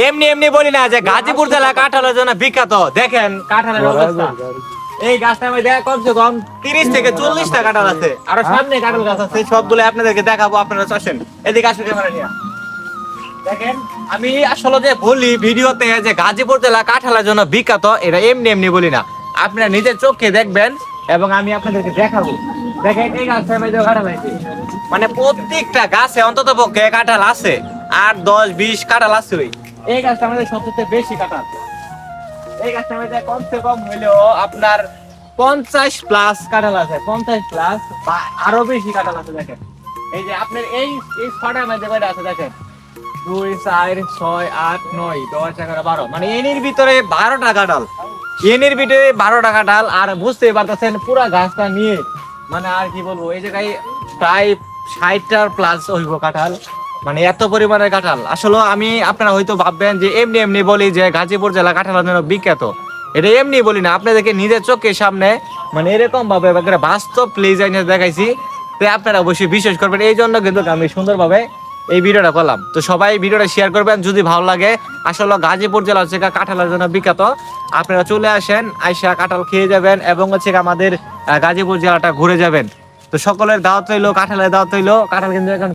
এমনি এমনি বলি না যে গাজীপুর জেলা কাঁঠালের জন্য বিখ্যাত। দেখেন কাঁঠালের অবস্থা, এই গাছটার মধ্যে কমসে কম 30 থেকে 40টা কাঁঠাল আছে, আরো সামনে কাঁঠাল গাছ আছে, সবগুলো আপনাদেরকে দেখাবো। আপনারা আসেন, এদিকে আসুন ক্যামেরা নিয়ে। দেখেন আমি আসলে যে বলি ভিডিওতে যে গাজীপুর জেলা কাঁঠালের জন্য বিখ্যাত, এটা এমনি এমনি বলি না, আপনারা নিজের চোখে দেখবেন এবং আমি আপনাদেরকে দেখাবো। দেখেন এই গাছটার মধ্যে কাঁঠাল আছে, মানে প্রত্যেকটা গাছে অন্তত পক্ষে কাঁঠাল আছে, 8, 10, 20 কাঁঠাল আছে। এই গাছটার মধ্যে সবচেয়ে বেশি কাঁঠাল। এই গাছটার মধ্যে কমসে কম হইলেও আপনার 50+ কাঁঠাল আছে, 50+ বা আরো বেশি কাঁঠাল আছে। দেখেন এই যে আপনার এই ছটার মধ্যে কয়টা আছে দেখেন, 2, 4, 6, 8, 9, 10, 11, 12, মানে এনির ভিতরে 12টা কাঁঠাল, এনির ভিতরে 12টা কাঁঠাল। আর বুঝতেই পারতেছেন পুরা গাছটা নিয়ে, মানে আর কি বলবো, এই জায়গায় প্রায় 60টার প্লাস হইব কাঁঠাল, মানে এত পরিমাণের কাঁঠাল। আসলে আমি আপনারা হয়তো ভাববেন যে এমনি এমনি বলি যে গাজীপুর জেলা কাঁঠালের জন্য বিখ্যাত, এটা এমনি বলি না, আপনাদেরকে নিজের চোখের সামনে মানে এরকম ভাবে বাস্তব প্লেস এনে দেখাইছি, তো আপনারা অবশ্যই বিশ্বাস করবেন। এই জন্য কিন্তু আমি সুন্দরভাবে এই ভিডিওটা করলাম। তো সবাই ভিডিওটা শেয়ার করবেন যদি ভালো লাগে। আসলে গাজীপুর জেলা হচ্ছে কাঁঠালের জন্য বিখ্যাত, আপনারা চলে আসেন, আইসা কাঁঠাল খেয়ে যাবেন এবং হচ্ছে আমাদের গাজীপুর জেলাটা ঘুরে যাবেন। তো সকলের দাওয়াত হইলো, কাঁঠালের দাওয়াত হইলো। কাঁঠাল কিন্তু এখন